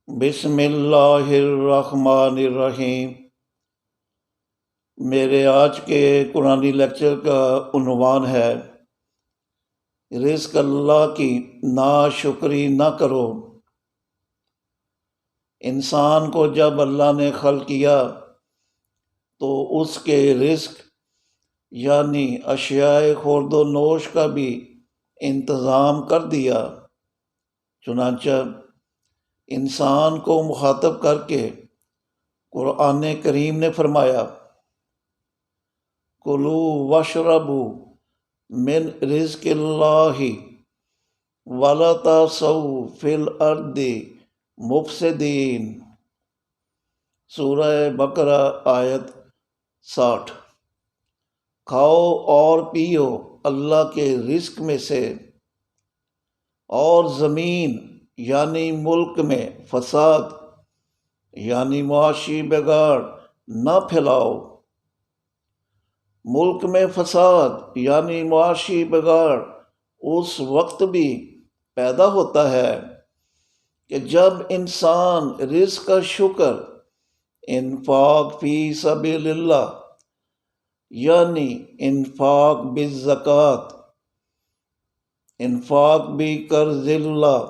بسم اللہ الرحمن الرحیم۔ میرے آج کے قرآنی لیکچر کا عنوان ہے رزق اللہ کی ناشکری نہ کرو۔ انسان کو جب اللہ نے خلق کیا تو اس کے رزق یعنی اشیاء خورد و نوش کا بھی انتظام کر دیا۔ چنانچہ انسان کو مخاطب کر کے قرآن کریم نے فرمایا کُلُوا واشربوا من رزق اللہ ولا تعثوا فی الارض مفسدین۔ سورہ بقرہ آیت 60۔ کھاؤ اور پیو اللہ کے رزق میں سے اور زمین یعنی ملک میں فساد یعنی معاشی بگاڑ نہ پھیلاؤ۔ ملک میں فساد یعنی معاشی بگاڑ اس وقت بھی پیدا ہوتا ہے کہ جب انسان رزق کا شکر انفاق فی سبیل اللہ یعنی انفاق بالزکوٰۃ، انفاق بقرض اللہ،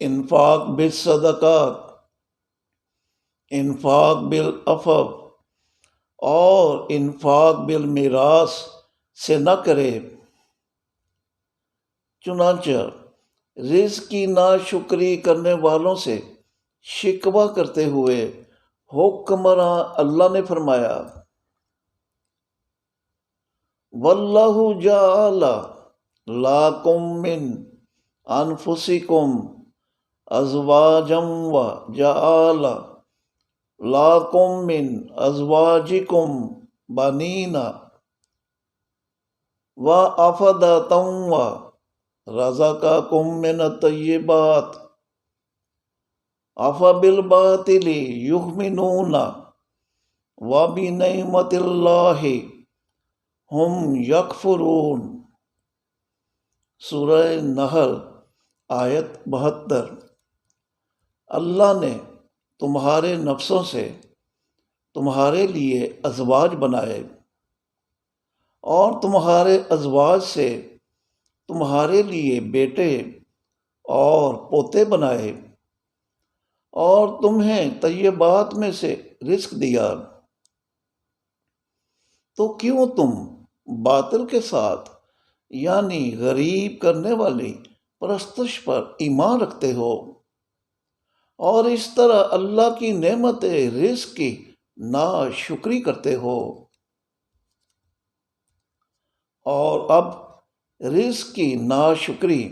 انفاق بالصدقات، انفاق بالعفو اور انفاق بالمیراث سے نہ کرے۔ چنانچہ رزق کی ناشکری کرنے والوں سے شکوہ کرتے ہوئے حکمراں اللہ نے فرمایا وَاللَّهُ جَعَلَ لَكُم مِّنْ أَنفُسِكُمْ أَزْوَاجًا وَجَعَلَ لَكُم مِّنْ أَزْوَاجِكُمْ بَنِينَ وَأَفْئِدَةً وَرَزَقَكُم مِّنَ الطَّيِّبَاتِ أَفَبِالْبَاطِلِ يُؤْمِنُونَ وَبِنِعْمَتِ اللَّهِ ہم یکفرون۔ سورہ نحل آیت 72۔ اللہ نے تمہارے نفسوں سے تمہارے لیے ازواج بنائے اور تمہارے ازواج سے تمہارے لیے بیٹے اور پوتے بنائے اور تمہیں طیبات میں سے رزق دیا، تو کیوں تم باطل کے ساتھ یعنی غریب کرنے والی پرستش پر ایمان رکھتے ہو اور اس طرح اللہ کی نعمت رزق کی ناشکری کرتے ہو؟ اور اب رزق کی ناشکری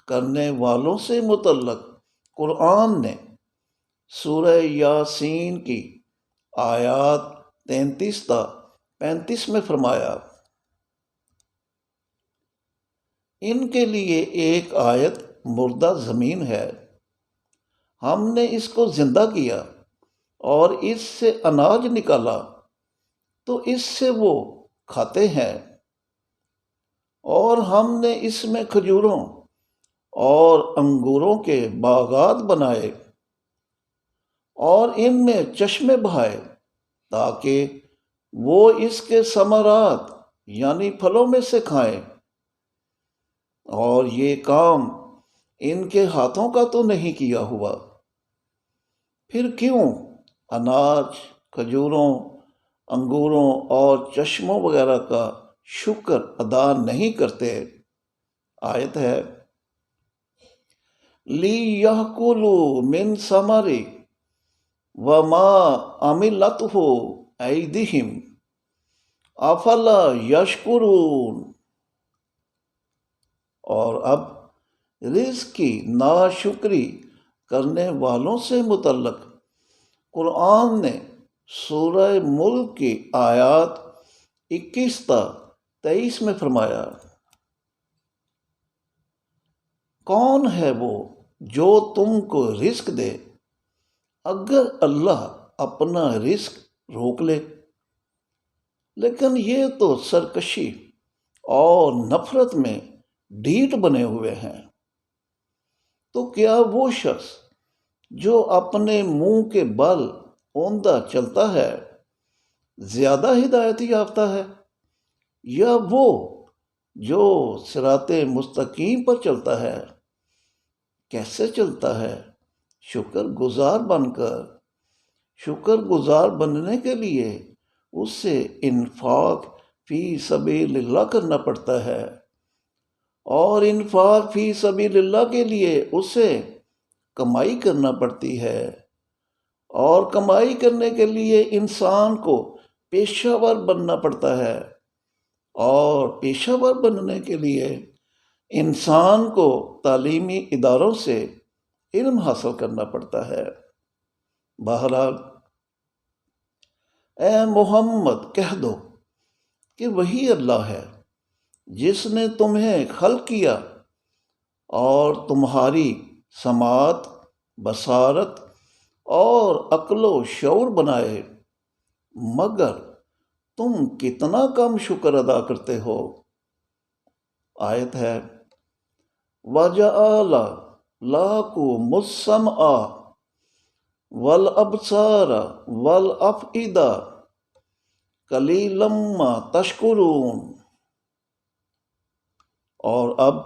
کرنے والوں سے متعلق قرآن نے سورہ یاسین کی آیات 33 تا 35 میں فرمایا ان کے لیے ایک آیت مردہ زمین ہے، ہم نے اس کو زندہ کیا اور اس سے اناج نکالا تو اس سے وہ کھاتے ہیں، اور ہم نے اس میں کھجوروں اور انگوروں کے باغات بنائے اور ان میں چشمے بہائے تاکہ وہ اس کے ثمرات یعنی پھلوں میں سے کھائیں، اور یہ کام ان کے ہاتھوں کا تو نہیں کیا ہوا، پھر کیوں اناج، کھجوروں، انگوروں اور چشموں وغیرہ کا شکر ادا نہیں کرتے؟ آیت ہے لِيَأْكُلُوا مِن ثَمَرِهِ وَمَا عَمِلَتْهُ أَيْدِيهِمْ أَفَلَا يَشْكُرُونَ۔ اور اب رزق کی ناشکری کرنے والوں سے متعلق قرآن نے سورہ ملک کی آیات 21 تا 23 میں فرمایا کون ہے وہ جو تم کو رزق دے اگر اللہ اپنا رزق روک لے؟ لیکن یہ تو سرکشی اور نفرت میں ڈھیٹ بنے ہوئے ہیں۔ تو کیا وہ شخص جو اپنے منہ کے بل اوندھا چلتا ہے زیادہ ہدایت یافتہ ہے، یا وہ جو صراط مستقیم پر چلتا ہے؟ کیسے چلتا ہے؟ شکر گزار بن کر۔ شکر گزار بننے کے لیے اسے انفاق فی سبیل اللہ کرنا پڑتا ہے، اور انفاق فی سبیل اللہ کے لیے اسے کمائی کرنا پڑتی ہے، اور کمائی کرنے کے لیے انسان کو پیشہ ور بننا پڑتا ہے، اور پیشہ ور بننے کے لیے انسان کو تعلیمی اداروں سے علم حاصل کرنا پڑتا ہے۔ بہرحال اے محمد کہہ دو کہ وہی اللہ ہے جس نے تمہیں خلق کیا اور تمہاری سماعت، بصارت اور عقل و شعور بنائے، مگر تم کتنا کم شکر ادا کرتے ہو۔ آیت ہے وَجَعَلَ لَكُمُ السَّمْعَ وَالْأَبْصَارَ وَالْأَفْئِدَةَ قَلِيلًا مَا تَشْكُرُونَ۔ اور اب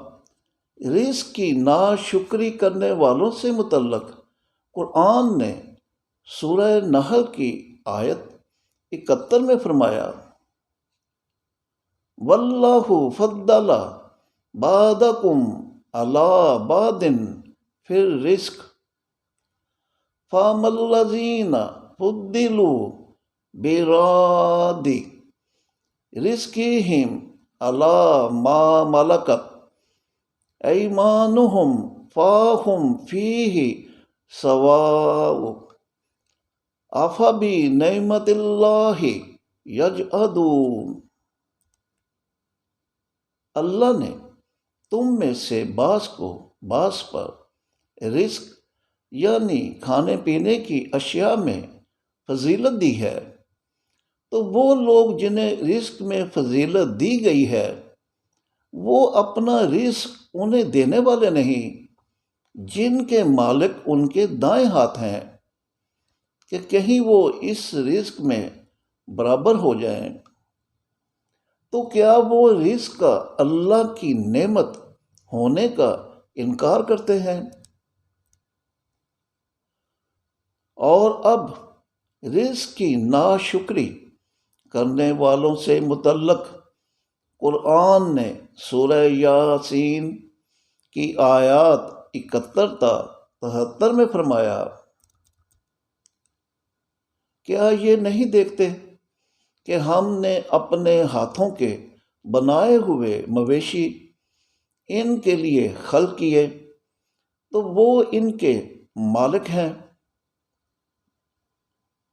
رزق کی ناشکری کرنے والوں سے متعلق قرآن نے سورہ نحل کی آیت 71 میں فرمایا وَاللَّهُ فَضَّلَ بَعْضَكُمْ عَلَىٰ بَعْضٍ فِي الرِّزْقِ فَأَمَّا الَّذِينَ فُضِّلُوا بِرَادِّ رِزْقِهِمْ عَلَىٰ مَا مَلَكَتْ أَيْمَانُهُمْ فَهُمْ فِيهِ سَوَاءٌ أَفَبِنِعْمَتِ اللَّهِ يَجْحَدُونَ۔ اللہ نے تم میں سے بعض کو بعض پر رزق یعنی کھانے پینے کی اشیاء میں فضیلت دی ہے، تو وہ لوگ جنہیں رزق میں فضیلت دی گئی ہے وہ اپنا رزق انہیں دینے والے نہیں جن کے مالک ان کے دائیں ہاتھ ہیں، کہ کہیں وہ اس رزق میں برابر ہو جائیں۔ تو کیا وہ رزق کا اللہ کی نعمت ہونے کا انکار کرتے ہیں؟ اور اب رزق کی ناشکری کرنے والوں سے متعلق قرآن نے سورہ یاسین کی آیات 71 تا 73 میں فرمایا کیا یہ نہیں دیکھتے کہ ہم نے اپنے ہاتھوں کے بنائے ہوئے مویشی ان کے لیے خلق کیے، تو وہ ان کے مالک ہیں۔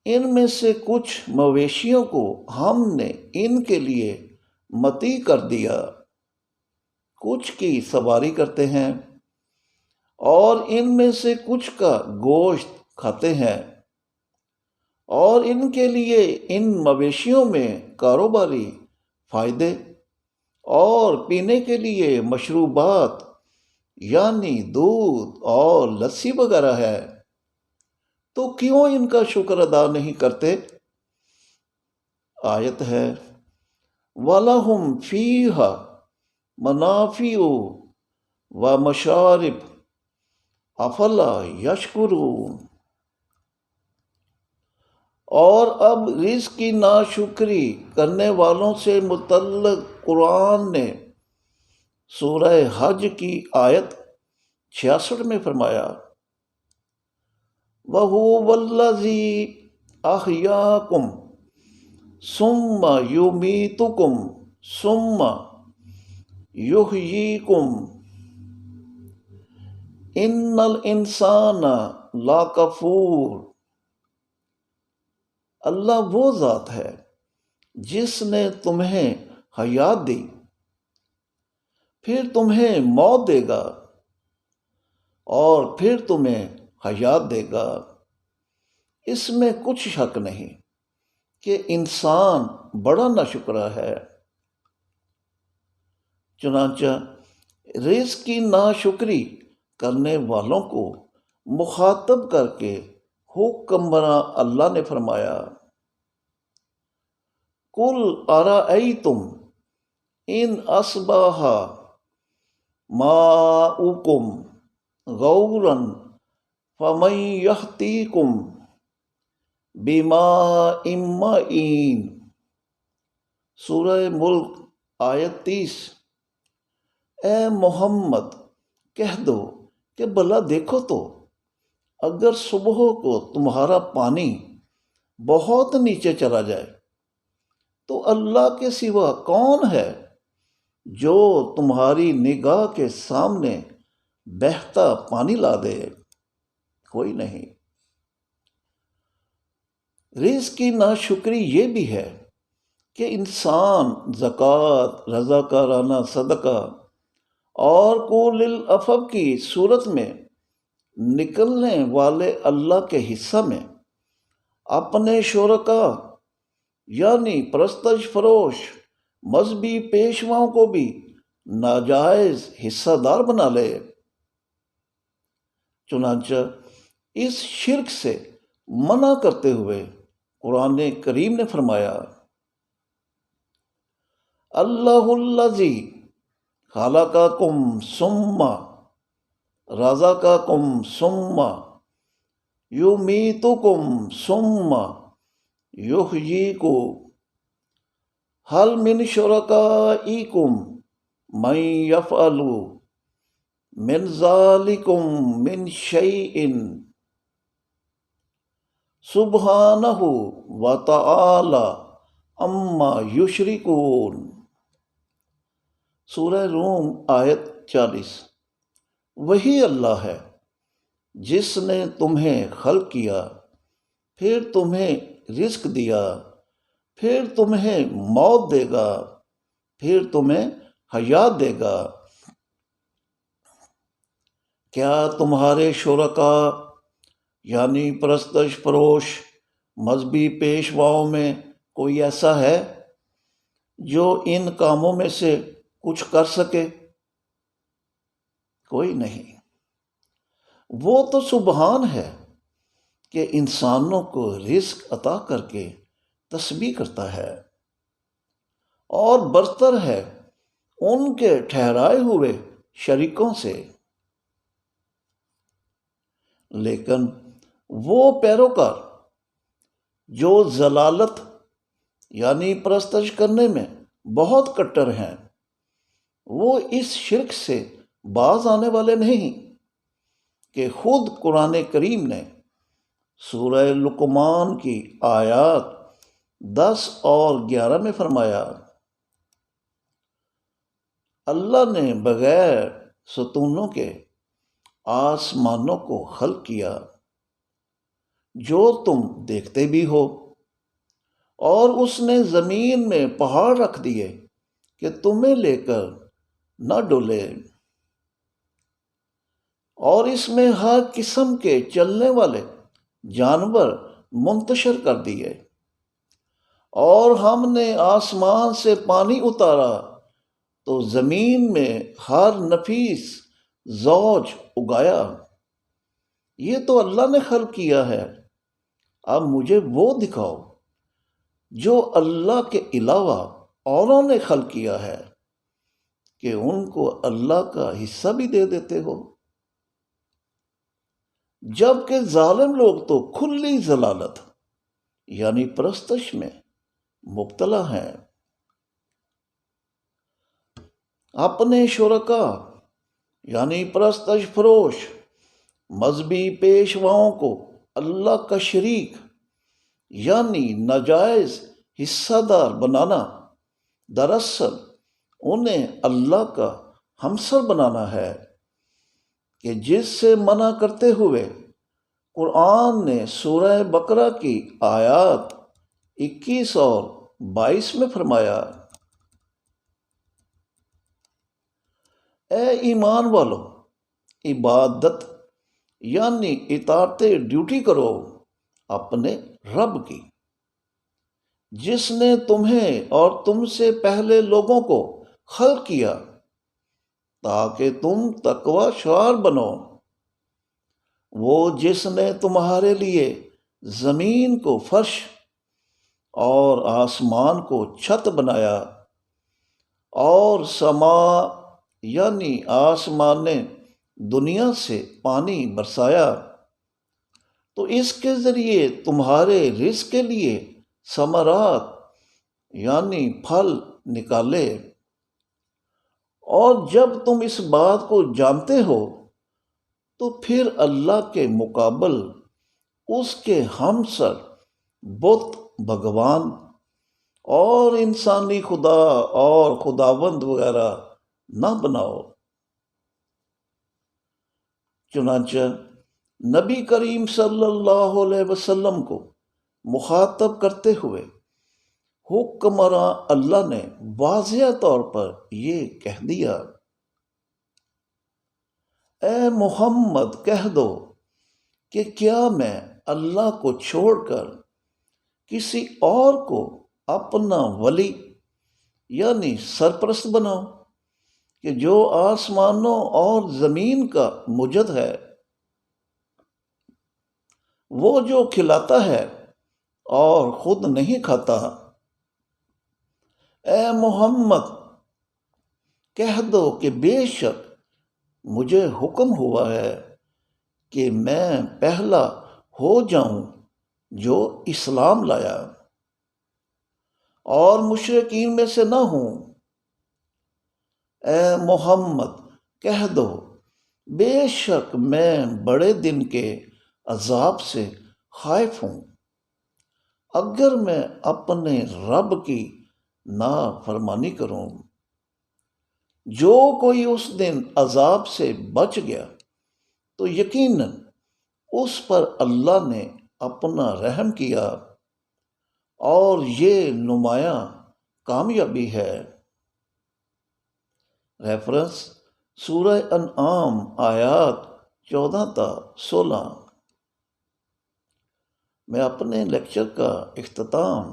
ان میں سے کچھ مویشیوں کو ہم نے ان کے لیے متی کر دیا، کچھ کی سواری کرتے ہیں، اور ان میں سے کچھ کا گوشت کھاتے ہیں، اور ان کے لیے ان مویشیوں میں کاروباری فائدے اور پینے کے لیے مشروبات یعنی دودھ اور لسی وغیرہ ہے، تو کیوں ان کا شکر ادا نہیں کرتے؟ آیت ہے وَلَهُمْ فِيهَا مَنَافِعُ وَمَشَارِبُ أَفَلَا يَشْكُرُونَ۔ اور اب رزق کی ناشکری کرنے والوں سے متعلق قرآن نے سورہ حج کی آیت 66 میں فرمایا وَهُوَ الَّذِي أَحْيَاكُمْ ثُمَّ يُمِيتُكُمْ ثُمَّ يُحْيِيكُمْ إِنَّ الْإِنسَانَ لَكَفُورٌ۔ اللہ وہ ذات ہے جس نے تمہیں حیات دی، پھر تمہیں موت دے گا، اور پھر تمہیں حیات دے گا۔ اس میں کچھ شک نہیں کہ انسان بڑا ناشکرا ہے۔ چنانچہ رزق کی ناشکری کرنے والوں کو مخاطب کر کے حکم بنا اللہ نے فرمایا، قل ارأیتم ان اصبح ماؤکم غورا فمن یأتیکم بماء معین۔ سورہ ملک آیت 30۔ اے محمد کہہ دو کہ بھلا دیکھو تو اگر صبح کو تمہارا پانی بہت نیچے چلا جائے تو اللہ کے سوا کون ہے جو تمہاری نگاہ کے سامنے بہتا پانی لا دے؟ کوئی نہیں۔ رزق کی ناشکری یہ بھی ہے کہ انسان زکوٰۃ، رضاکارانہ صدقہ اور قول العفو کی صورت میں نکلنے والے اللہ کے حصہ میں اپنے شرکاء یعنی پرستش فروش مذہبی پیشواؤں کو بھی ناجائز حصہ دار بنا لے۔ چنانچہ اس شرک سے منع کرتے ہوئے قرآن کریم نے فرمایا، اللہ الذی خلقکم ثم رزقکم ثم یمیتکم ثم یحییکم هل من شرکائکم من یفعل من ذالکم من شیء سبحانہ وتعالی عما یشرکون۔ سورہ روم آیت 40۔ وہی اللہ ہے جس نے تمہیں خلق کیا، پھر تمہیں رزق دیا، پھر تمہیں موت دے گا، پھر تمہیں حیات دے گا۔ کیا تمہارے شرکاء یعنی پرستش فروش مذہبی پیشواؤں میں کوئی ایسا ہے جو ان کاموں میں سے کچھ کر سکے؟ کوئی نہیں۔ وہ تو سبحان ہے کہ انسانوں کو رزق عطا کر کے تسبیح کرتا ہے، اور برتر ہے ان کے ٹھہرائے ہوئے شریکوں سے۔ لیکن وہ پیروکار جو ضلالت یعنی پرستش کرنے میں بہت کٹر ہیں، وہ اس شرک سے باز آنے والے نہیں کہ خود قرآن کریم نے سورہ لقمان کی آیات 10 اور 11 میں فرمایا، اللہ نے بغیر ستونوں کے آسمانوں کو خلق کیا جو تم دیکھتے بھی ہو، اور اس نے زمین میں پہاڑ رکھ دیے کہ تمہیں لے کر نہ ڈولے، اور اس میں ہر قسم کے چلنے والے جانور منتشر کر دیے، اور ہم نے آسمان سے پانی اتارا تو زمین میں ہر نفیس زوج اگایا۔ یہ تو اللہ نے خلق کیا ہے، اب مجھے وہ دکھاؤ جو اللہ کے علاوہ اوروں نے خلق کیا ہے کہ ان کو اللہ کا حصہ بھی دے دیتے ہو۔ جبکہ ظالم لوگ تو کھلی ضلالت یعنی پرستش میں مبتلا ہیں۔ اپنے شرکاء یعنی پرستش فروش مذہبی پیشواؤں کو اللہ کا شریک یعنی ناجائز حصہ دار بنانا دراصل انہیں اللہ کا ہمسر بنانا ہے، کہ جس سے منع کرتے ہوئے قرآن نے سورہ بقرہ کی آیات 21 اور 22 میں فرمایا، اے ایمان والو، عبادت یعنی اطاعت ڈیوٹی کرو اپنے رب کی، جس نے تمہیں اور تم سے پہلے لوگوں کو خلق کیا تاکہ تم تقوی شعار بنو۔ وہ جس نے تمہارے لیے زمین کو فرش اور آسمان کو چھت بنایا، اور سما یعنی آسمان نے دنیا سے پانی برسایا، تو اس کے ذریعے تمہارے رزق کے لیے ثمرات یعنی پھل نکالے۔ اور جب تم اس بات کو جانتے ہو تو پھر اللہ کے مقابل اس کے ہمسر بت، بھگوان اور انسانی خدا اور خداوند وغیرہ نہ بناؤ۔ چنانچہ نبی کریم صلی اللہ علیہ وسلم کو مخاطب کرتے ہوئے حکمراں اللہ نے واضح طور پر یہ کہہ دیا: اے محمد کہہ دو کہ کیا میں اللہ کو چھوڑ کر کسی اور کو اپنا ولی یعنی سرپرست بناؤں کہ جو آسمانوں اور زمین کا مجد ہے، وہ جو کھلاتا ہے اور خود نہیں کھاتا۔ اے محمد کہہ دو کہ بے شک مجھے حکم ہوا ہے کہ میں پہلا ہو جاؤں جو اسلام لایا، اور مشرکین میں سے نہ ہوں۔ اے محمد کہہ دو بے شک میں بڑے دن کے عذاب سے خائف ہوں اگر میں اپنے رب کی نافرمانی کروں۔ جو کوئی اس دن عذاب سے بچ گیا تو یقیناً اس پر اللہ نے اپنا رحم کیا، اور یہ نمایاں کامیابی ہے۔ ریفرنس: سورہ انعام آیات 14 تا 16۔ میں اپنے لیکچر کا اختتام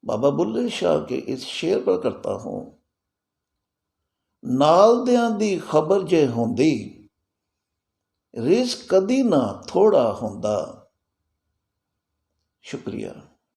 بابا بلے شاہ کے اس شعر پر کرتا ہوں: نال دیاں دی خبر جے ہوندی، رزق کدی نہ تھوڑا ہوندا۔ شکریہ۔